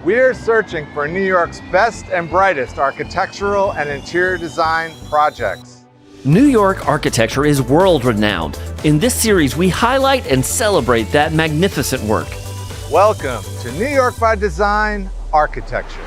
We're searching for New York's best and brightest architectural and interior design projects. New York architecture is world-renowned. In this series, we highlight and celebrate that magnificent work. Welcome to New York by Design Architecture.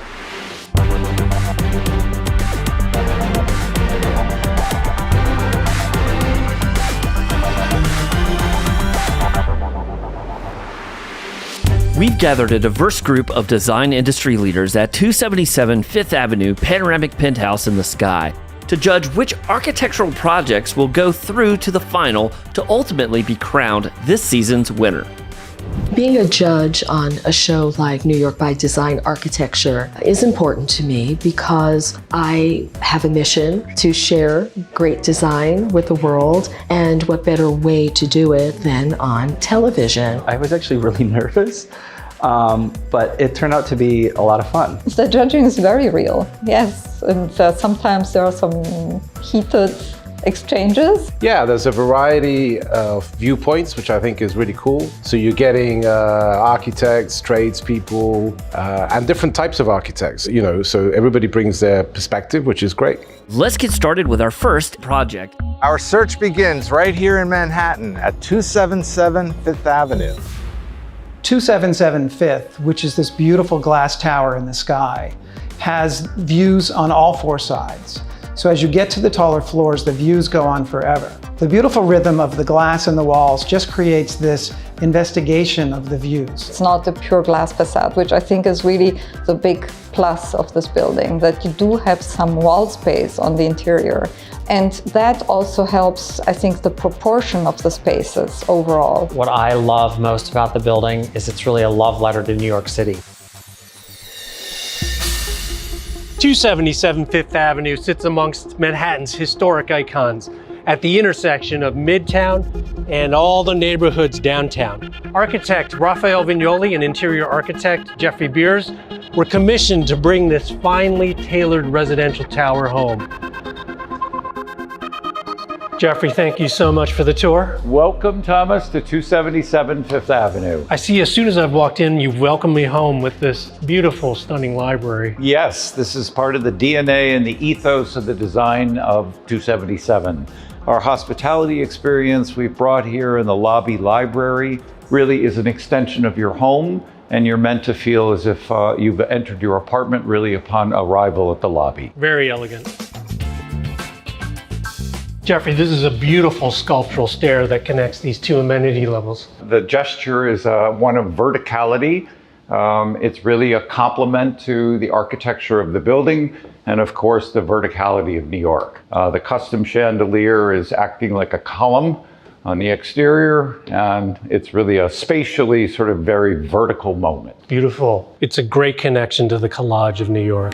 We've gathered a diverse group of design industry leaders at 277 Fifth Avenue Panoramic Penthouse in the Sky to judge which architectural projects will go through to the final to ultimately be crowned this season's winner. Being a judge on a show like New York by Design Architecture is important to me because I have a mission to share great design with the world, and what better way to do it than on television. I was actually really nervous, but it turned out to be a lot of fun. The judging is very real, yes, and sometimes there are some heated exchanges. Yeah, there's a variety of viewpoints, which I think is really cool. So you're getting architects, tradespeople, and different types of architects, you know, so everybody brings their perspective, which is great. Let's get started with our first project. Our search begins right here in Manhattan at 277 Fifth Avenue. 277 Fifth, which is this beautiful glass tower in the sky, has views on all four sides. So as you get to the taller floors, the views go on forever. The beautiful rhythm of the glass in the walls just creates this investigation of the views. It's not a pure glass facade, which I think is really the big plus of this building, that you do have some wall space on the interior. And that also helps, I think, the proportion of the spaces overall. What I love most about the building is it's really a love letter to New York City. 277 Fifth Avenue sits amongst Manhattan's historic icons at the intersection of Midtown and all the neighborhoods downtown. Architect Rafael Vinoly and interior architect Jeffrey Beers were commissioned to bring this finely tailored residential tower home. Jeffrey, thank you so much for the tour. Welcome, Thomas, to 277 Fifth Avenue. I see as soon as I've walked in, you've welcomed me home with this beautiful, stunning library. Yes, this is part of the DNA and the ethos of the design of 277. Our hospitality experience we've brought here in the lobby library really is an extension of your home, and you're meant to feel as if you've entered your apartment really upon arrival at the lobby. Very elegant. Jeffrey, this is a beautiful sculptural stair that connects these two amenity levels. The gesture is one of verticality. It's really a complement to the architecture of the building and, of course, the verticality of New York. The custom chandelier is acting like a column on the exterior, and it's really a spatially sort of very vertical moment. Beautiful. It's a great connection to the collage of New York.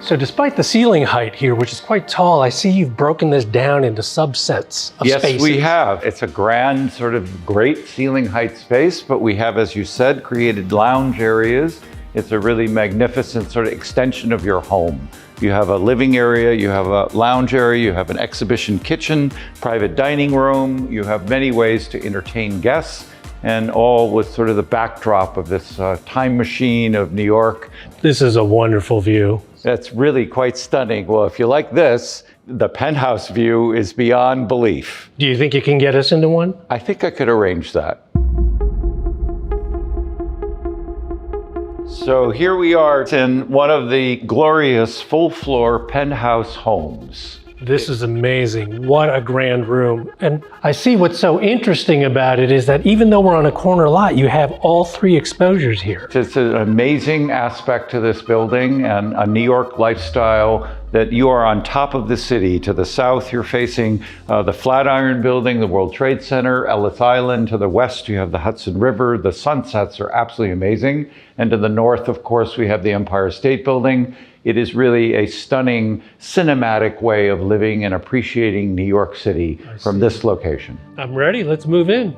So despite the ceiling height here, which is quite tall, I see you've broken this down into subsets of spaces. Yes, we have. It's a grand sort of great ceiling height space, but we have, as you said, created lounge areas. It's a really magnificent sort of extension of your home. You have a living area, you have a lounge area, you have an exhibition kitchen, private dining room. You have many ways to entertain guests, and all with sort of the backdrop of this time machine of New York. This is a wonderful view. That's really quite stunning. Well, if you like this, the penthouse view is beyond belief. Do you think you can get us into one? I think I could arrange that. So here we are in one of the glorious full-floor penthouse homes. This is amazing. What a grand room. And I see what's so interesting about it is that even though we're on a corner lot, you have all three exposures here. It's an amazing aspect to this building and a New York lifestyle that you are on top of the city. To the south, you're facing the Flatiron Building, the World Trade Center, Ellis Island. To the west, you have the Hudson River. The sunsets are absolutely amazing. And to the north, of course, we have the Empire State Building. It is really a stunning cinematic way of living and appreciating New York City from this location. I'm ready, let's move in.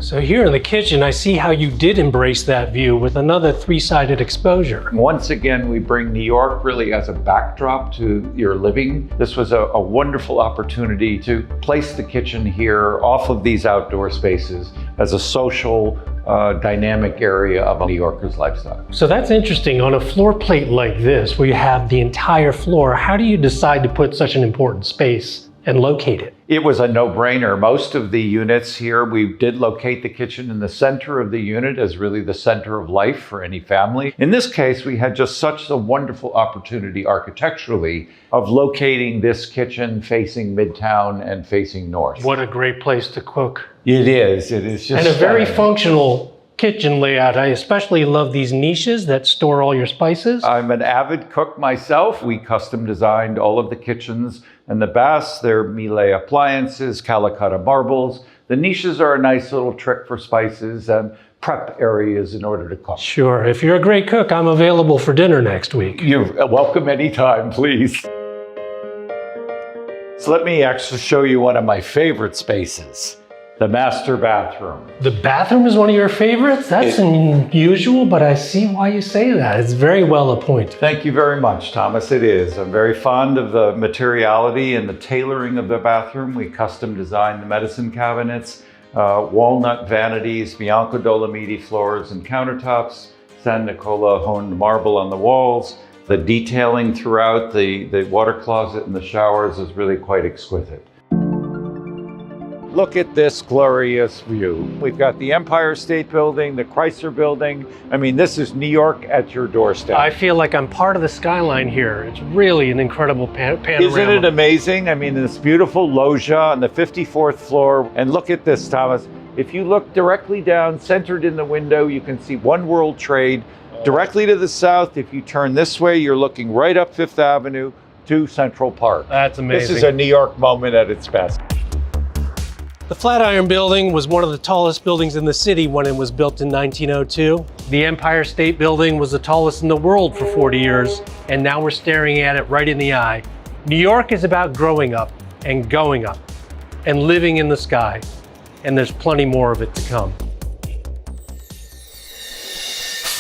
So here in the kitchen, I see how you did embrace that view with another three-sided exposure. Once again, we bring New York really as a backdrop to your living. This was a wonderful opportunity to place the kitchen here off of these outdoor spaces as a social, dynamic area of a New Yorker's lifestyle. So that's interesting. On a floor plate like this, where you have the entire floor, how do you decide to put such an important space and locate it? It was a no-brainer. Most of the units here, we did locate the kitchen in the center of the unit as really the center of life for any family. In this case, we had just such a wonderful opportunity architecturally of locating this kitchen facing Midtown and facing north. What a great place to cook. It is just And a very stunning. functional kitchen layout. I especially love these niches that store all your spices. I'm an avid cook myself. We custom designed all of the kitchens and the baths. They're Miele appliances, Calcutta marbles. The niches are a nice little trick for spices and prep areas in order to cook. Sure. If you're a great cook, I'm available for dinner next week. You're welcome anytime, please. So let me actually show you one of my favorite spaces, the master bathroom. The bathroom is one of your favorites? That's unusual, but I see why you say that. It's very well appointed. Thank you very much, Thomas. It is. I'm very fond of the materiality and the tailoring of the bathroom. We custom designed the medicine cabinets, walnut vanities, Bianco Dolomiti floors and countertops, San Nicola honed marble on the walls. The detailing throughout the water closet and the showers is really quite exquisite. Look at this glorious view. We've got the Empire State Building, the Chrysler Building. I mean, this is New York at your doorstep. I feel like I'm part of the skyline here. It's really an incredible panorama. Isn't it amazing? I mean, this beautiful loggia on the 54th floor. And look at this, Thomas. If you look directly down, centered in the window, you can see One World Trade. Directly to the south, if you turn this way, you're looking right up Fifth Avenue to Central Park. That's amazing. This is a New York moment at its best. The Flatiron Building was one of the tallest buildings in the city when it was built in 1902. The Empire State Building was the tallest in the world for 40 years, and now we're staring at it right in the eye. New York is about growing up and going up and living in the sky, and there's plenty more of it to come.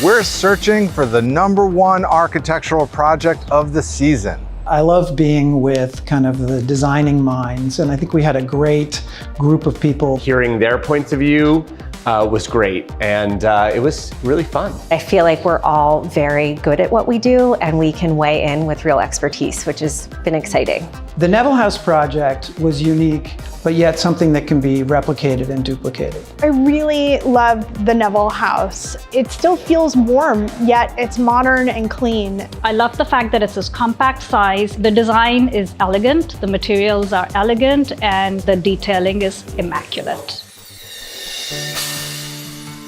We're searching for the #1 architectural project of the season. I love being with kind of the designing minds, and I think we had a great group of people. Hearing their points of view was great, and it was really fun. I feel like we're all very good at what we do, and we can weigh in with real expertise, which has been exciting. The NevelHaus project was unique, but yet something that can be replicated and duplicated. I really loved the NevelHaus. It still feels warm, yet it's modern and clean. I love the fact that it's this compact size. The design is elegant, the materials are elegant, and the detailing is immaculate.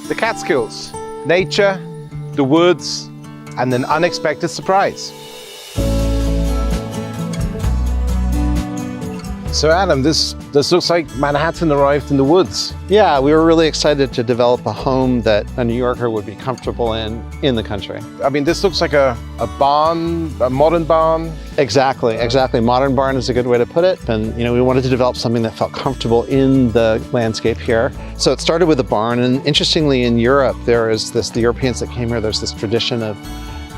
The Catskills, nature, the woods, and an unexpected surprise. So Adam, this looks like Manhattan arrived in the woods. Yeah, we were really excited to develop a home that a New Yorker would be comfortable in the country. I mean, this looks like a barn, a modern barn. Exactly. Modern barn is a good way to put it. And we wanted to develop something that felt comfortable in the landscape here. So it started with a barn, and interestingly in Europe, the Europeans that came here, there's this tradition of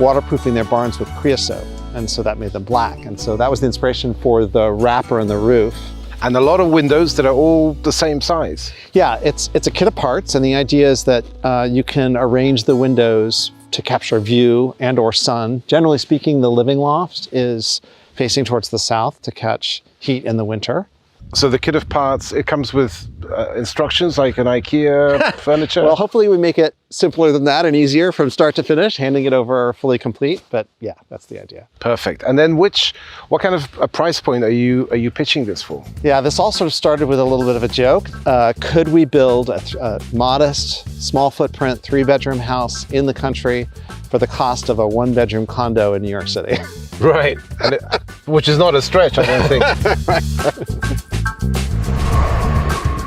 waterproofing their barns with creosote. And so that made them black. And so that was the inspiration for the wrapper and the roof. And a lot of windows that are all the same size. Yeah, it's a kit of parts, and the idea is that you can arrange the windows to capture view and or sun. Generally speaking, the living loft is facing towards the south to catch heat in the winter. So the kit of parts, it comes with instructions like an IKEA furniture? Well, hopefully we make it simpler than that and easier from start to finish, handing it over fully complete. But yeah, that's the idea. Perfect. And then what kind of a price point are you pitching this for? Yeah, this all sort of started with a little bit of a joke. Could we build a modest, small footprint, 3-bedroom house in the country for the cost of a 1-bedroom condo in New York City? Right. And which is not a stretch, I don't think.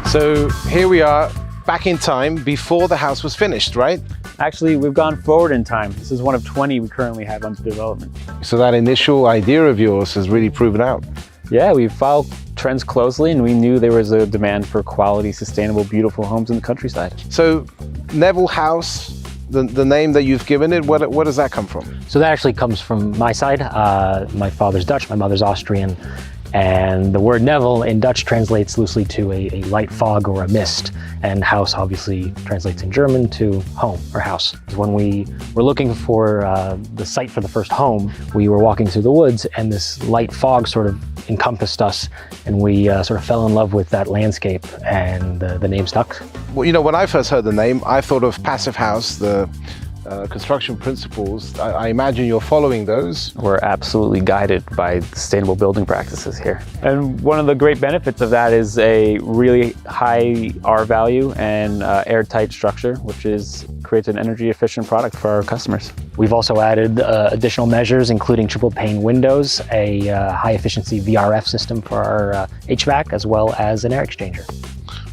So here we are, back in time before the house was finished, right? Actually, we've gone forward in time. This is one of 20 we currently have under development. So that initial idea of yours has really proven out. Yeah, we followed trends closely, and we knew there was a demand for quality, sustainable, beautiful homes in the countryside. So NevelHaus, the name that you've given it, where does that come from? So that actually comes from my side. My father's Dutch, my mother's Austrian. And the word Neville in Dutch translates loosely to a light fog or a mist. And house obviously translates in German to home or house. When we were looking for the site for the first home, we were walking through the woods and this light fog sort of encompassed us, and we sort of fell in love with that landscape, and the name stuck. Well, you know, when I first heard the name, I thought of Passive House, the construction principles. I imagine you're following those. We're absolutely guided by sustainable building practices here. And one of the great benefits of that is a really high R value and airtight structure, which creates an energy efficient product for our customers. We've also added additional measures, including triple pane windows, a high efficiency VRF system for our HVAC, as well as an air exchanger.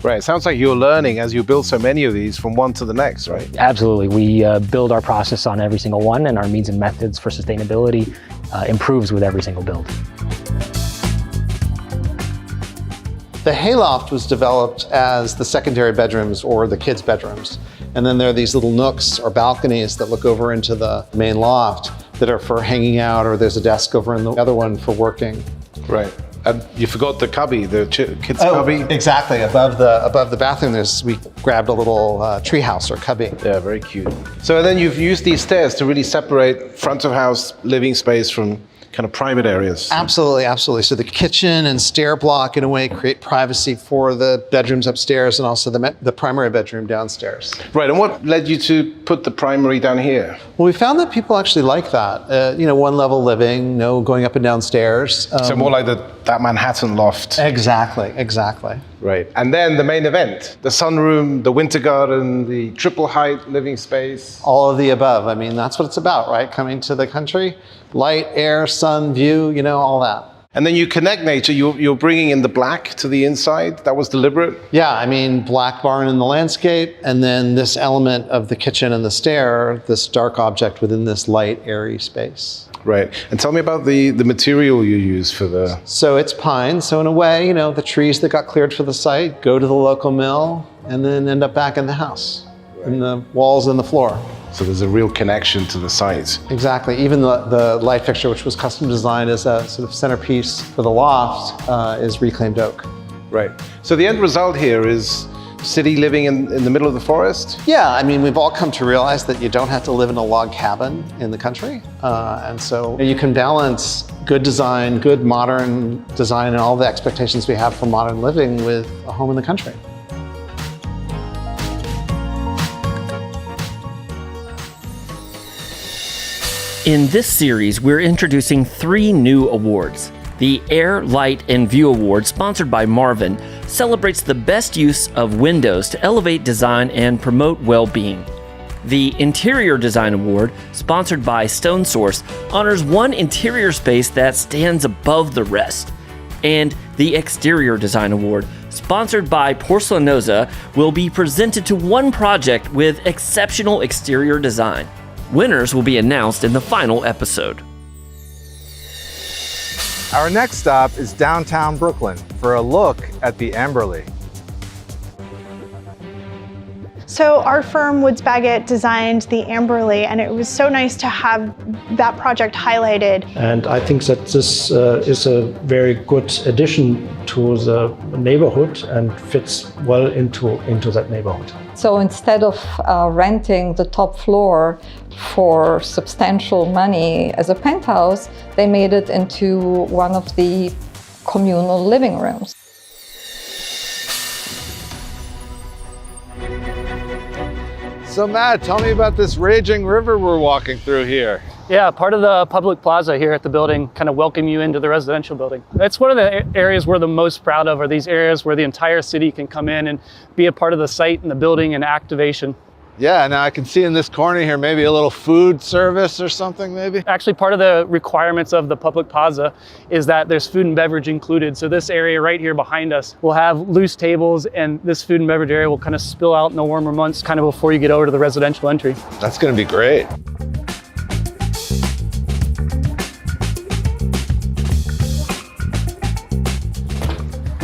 Right, it sounds like you're learning as you build so many of these from one to the next, right? Absolutely. We build our process on every single one, and our means and methods for sustainability improves with every single build. The hayloft was developed as the secondary bedrooms or the kids' bedrooms. And then there are these little nooks or balconies that look over into the main loft that are for hanging out, or there's a desk over in the other one for working. Right. And you forgot the cubby, the kids' cubby. Exactly. Above the bathroom, we grabbed a little treehouse or cubby. Yeah, very cute. So then you've used these stairs to really separate front of house living space from kind of private areas. Absolutely, absolutely. So the kitchen and stair block, in a way, create privacy for the bedrooms upstairs and also the primary bedroom downstairs. Right, and what led you to put the primary down here? Well, we found that people actually like that. One level living, no going up and down stairs. So more like that Manhattan loft. Exactly, exactly. Right, and then the main event, the sunroom, the winter garden, the triple height living space. All of the above. I mean, that's what it's about, right? Coming to the country, light, air, sun, view, all that. And then you connect nature, you're bringing in the black to the inside. That was deliberate? Yeah, I mean, black barn in the landscape, and then this element of the kitchen and the stair, this dark object within this light, airy space. Right, and tell me about the material you use for the... So it's pine, so in a way, the trees that got cleared for the site go to the local mill and then end up back in the house, in the walls and the floor. So there's a real connection to the site. Exactly. Even the light fixture, which was custom designed as a sort of centerpiece for the loft, is reclaimed oak. Right. So the end result here is city living in the middle of the forest? Yeah, I mean, we've all come to realize that you don't have to live in a log cabin in the country. And so you can balance good design, good modern design, and all the expectations we have for modern living with a home in the country. In this series, we're introducing 3 new awards. The Air, Light, and View Award, sponsored by Marvin, celebrates the best use of windows to elevate design and promote well-being. The Interior Design Award, sponsored by Stone Source, honors one interior space that stands above the rest. And the Exterior Design Award, sponsored by Porcelanosa, will be presented to one project with exceptional exterior design. Winners will be announced in the final episode. Our next stop is downtown Brooklyn for a look at the Amberley. So our firm, Woods Baggett, designed the Amberley, and it was so nice to have that project highlighted. And I think that this is a very good addition to the neighborhood and fits well into that neighborhood. So instead of renting the top floor for substantial money as a penthouse, they made it into one of the communal living rooms. So Matt, tell me about this raging river we're walking through here. Yeah, part of the public plaza here at the building kind of welcome you into the residential building. It's one of the areas we're the most proud of, are these areas where the entire city can come in and be a part of the site and the building and activation. Yeah, now I can see in this corner here, maybe a little food service or something maybe? Actually, part of the requirements of the public plaza is that there's food and beverage included. So this area right here behind us will have loose tables, and this food and beverage area will kind of spill out in the warmer months, kind of before you get over to the residential entry. That's gonna be great.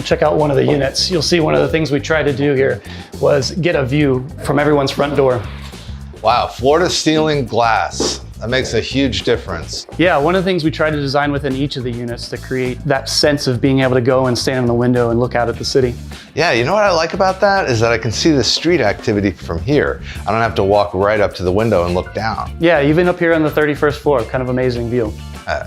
check out one of the units. You'll see one of the things we tried to do here was get a view from everyone's front door. Wow, floor-to-ceiling glass. That makes a huge difference. Yeah, one of the things we tried to design within each of the units to create that sense of being able to go and stand in the window and look out at the city. Yeah, you know what I like about that is that I can see the street activity from here. I don't have to walk right up to the window and look down. Yeah, even up here on the 31st floor, kind of amazing view.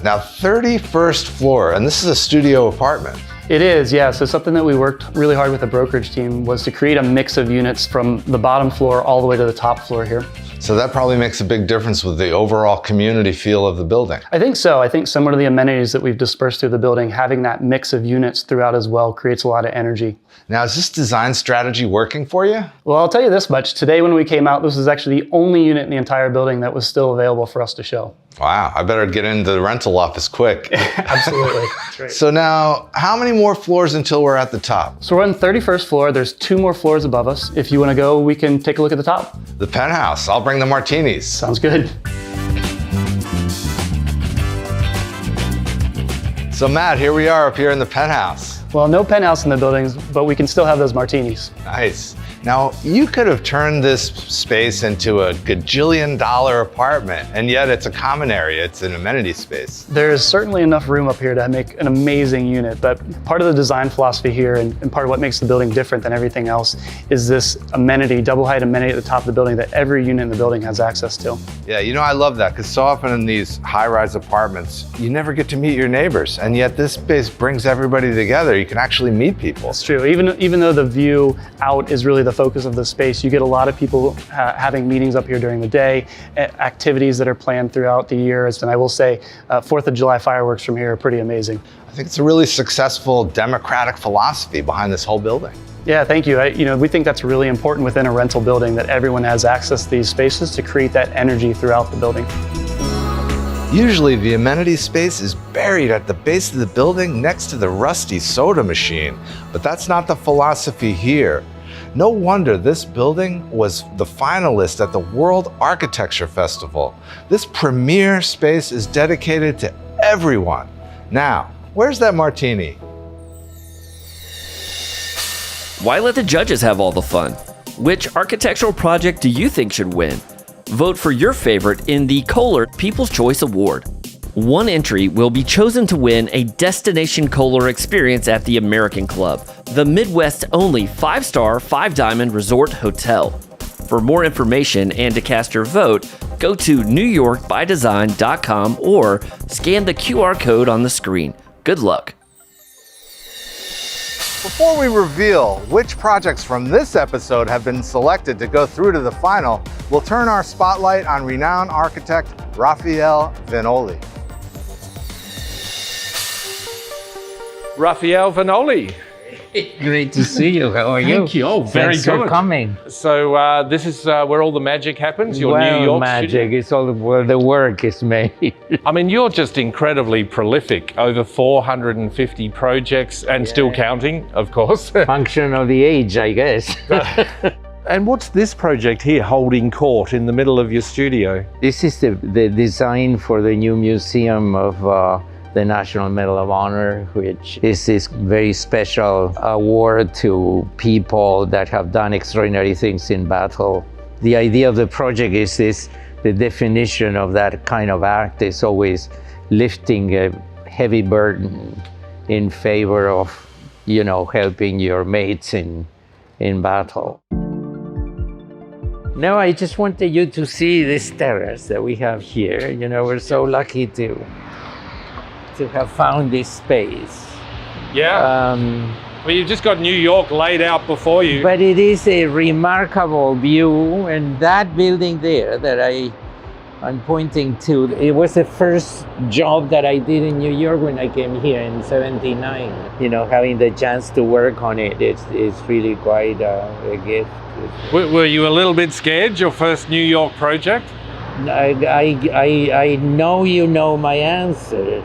Now, 31st floor, and this is a studio apartment. It is, yeah. So something that we worked really hard with the brokerage team was to create a mix of units from the bottom floor all the way to the top floor here. So that probably makes a big difference with the overall community feel of the building. I think so. I think some of the amenities that we've dispersed through the building, having that mix of units throughout as well, creates a lot of energy. Now, is this design strategy working for you? Well, I'll tell you this much. Today when we came out, this was actually the only unit in the entire building that was still available for us to show. Wow, I better get into the rental office quick. Absolutely. That's right. So now, how many more floors until we're at the top? So we're on the 31st floor. There's 2 more floors above us. If you want to go, we can take a look at the top. The penthouse. I'll bring the martinis. Sounds good. So Matt, here we are up here in the penthouse. Well, no penthouse in the buildings, but we can still have those martinis. Nice. Now, you could have turned this space into a gajillion-dollar apartment, and yet it's a common area. It's an amenity space. There's certainly enough room up here to make an amazing unit, but part of the design philosophy here and part of what makes the building different than everything else is this amenity, double height amenity at the top of the building that every unit in the building has access to. Yeah, you know, I love that because so often in these high-rise apartments, you never get to meet your neighbors, and yet this space brings everybody together. You can actually meet people. It's true. Even though the view out is really the focus of the space, you get a lot of people having meetings up here during the day, activities that are planned throughout the years, and I will say 4th of July fireworks from here are pretty amazing. I think it's a really successful democratic philosophy behind this whole building. Yeah, thank you. We think that's really important within a rental building, that everyone has access to these spaces to create that energy throughout the building. Usually the amenity space is buried at the base of the building next to the rusty soda machine, but that's not the philosophy here. No wonder this building was the finalist at the World Architecture Festival. This premier space is dedicated to everyone. Now, where's that martini? Why let the judges have all the fun? Which architectural project do you think should win? Vote for your favorite in the Kohler People's Choice Award. One entry will be chosen to win a Destination Kohler experience at the American Club, the Midwest's only 5-star, 5-diamond resort hotel. For more information and to cast your vote, go to NewYorkByDesign.com or scan the QR code on the screen. Good luck. Before we reveal which projects from this episode have been selected to go through to the final, we'll turn our spotlight on renowned architect Rafael Vinoly. Rafael Vinoly. Great to see you. How are you? Thank you. Oh, very Thanks good. for coming. So this is where all the magic happens, your well, New York magic. studio? It's all where the work is made. I mean, you're just incredibly prolific. Over 450 projects and still counting, of course. Function of the age, I guess. And what's this project here holding court in the middle of your studio? This is the design for the new museum of the National Medal of Honor, which is this very special award to people that have done extraordinary things in battle. The idea of the project is the definition of that kind of act is always lifting a heavy burden in favor of, helping your mates in battle. No, I just wanted you to see this terrace that we have here. We're so lucky to have found this space. Yeah. Well, you've just got New York laid out before you. But it is a remarkable view, and that building there that I'm pointing to, it was the first job that I did in New York when I came here in '79. Having the chance to work on it, it's really quite a gift. Were you a little bit scared, your first New York project? I know you know my answer.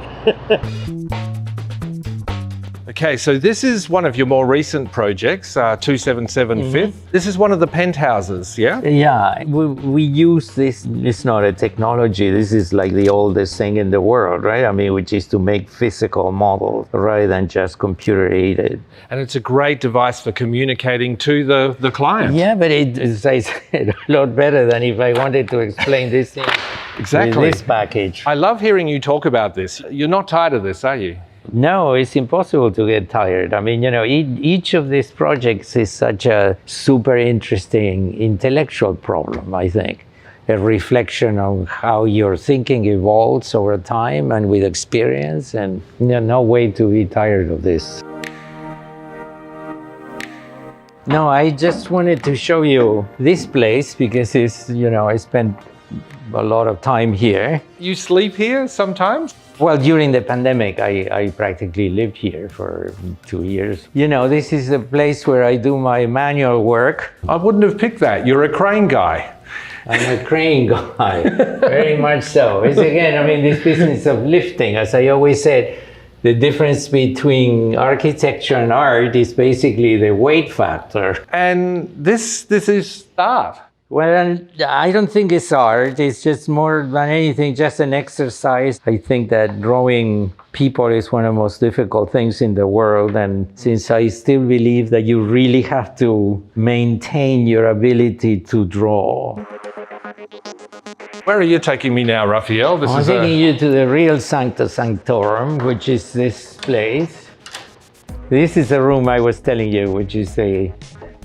Okay, so this is one of your more recent projects, 277 Fifth. This is one of the penthouses, yeah? Yeah, we use this, it's not a technology, this is like the oldest thing in the world, right? I mean, which is to make physical models rather than just computer aided. And it's a great device for communicating to the client. Yeah, but it is a lot better than if I wanted to explain this thing Exactly. with this package. I love hearing you talk about this. You're not tired of this, are you? No, it's impossible to get tired. I mean, you know, each of these projects is such a super interesting intellectual problem, I think. A reflection on how your thinking evolves over time and with experience, and no way to be tired of this. No, I just wanted to show you this place because it's, you know, I spent a lot of time here. You sleep here sometimes? Well, during the pandemic, I practically lived here for 2 years. You know, this is the place where I do my manual work. I wouldn't have picked that. You're a crane guy. I'm a crane guy, very much so. It's again, I mean, this business of lifting, as I always said, the difference between architecture and art is basically the weight factor. And this is art. Well, I don't think it's art. It's just more than anything, just an exercise. I think that drawing people is one of the most difficult things in the world. And since I still believe that you really have to maintain your ability to draw. Where are you taking me now, Rafael? I'm taking you to the real Sancta Sanctorum, which is this place. This is the room I was telling you, which is the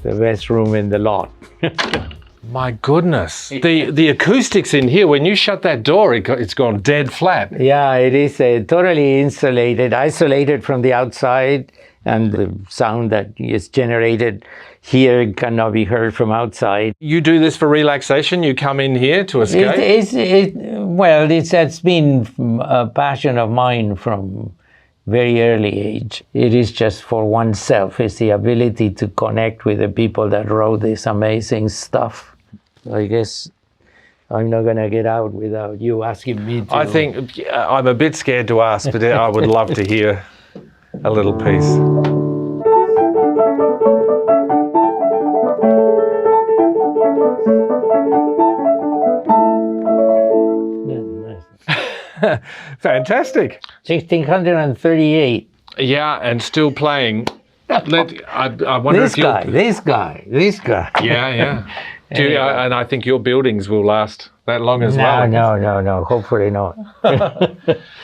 best room in the lot. My goodness. The acoustics in here, when you shut that door, it's gone dead flat. Yeah, it is totally insulated, isolated from the outside, and the sound that is generated here cannot be heard from outside. You do this for relaxation? You come in here to escape? It's been a passion of mine from very early age. It is just for oneself. It's the ability to connect with the people that wrote this amazing stuff. I guess I'm not going to get out without you asking me to. I think I'm a bit scared to ask, but I would love to hear a little piece. Fantastic. 1638. Yeah, and still playing. I wonder this guy. Yeah. And I think your buildings will last that long as well. No. Hopefully not.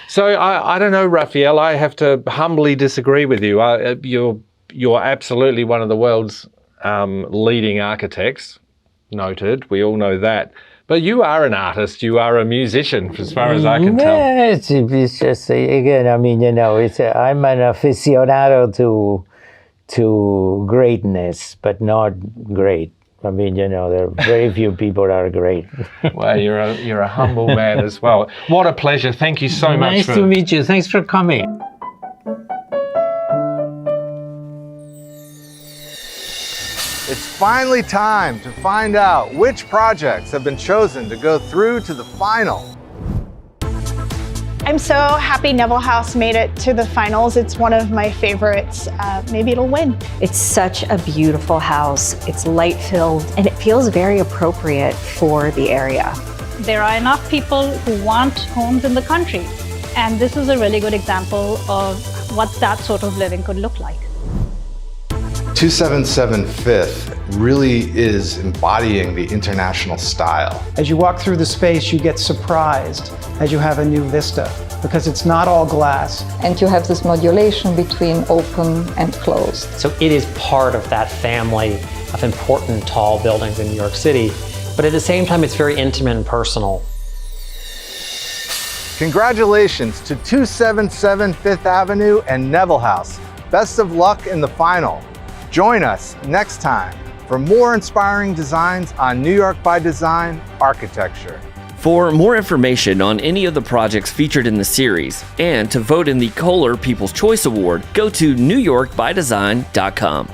So I don't know, Rafael. I have to humbly disagree with you. You're absolutely one of the world's leading architects. Noted. We all know that. But you are an artist. You are a musician, as far as I can tell. Yes, it's just again. I mean, you know, I'm an aficionado to greatness, but not great. I mean, you know, there are very few people that are great. Well, you're a humble man as well. What a pleasure. Thank you so much. Nice to meet you. Thanks for coming. It's finally time to find out which projects have been chosen to go through to the final. I'm so happy NevelHaus made it to the finals. It's one of my favorites. Maybe it'll win. It's such a beautiful house. It's light-filled, and it feels very appropriate for the area. There are enough people who want homes in the country, and this is a really good example of what that sort of living could look like. 277 Fifth really is embodying the international style. As you walk through the space, you get surprised as you have a new vista, because it's not all glass. And you have this modulation between open and closed. So it is part of that family of important tall buildings in New York City, but at the same time, it's very intimate and personal. Congratulations to 277 Fifth Avenue and NevelHaus. Best of luck in the final. Join us next time for more inspiring designs on New York by Design architecture. For more information on any of the projects featured in the series and to vote in the Kohler People's Choice Award, go to newyorkbydesign.com.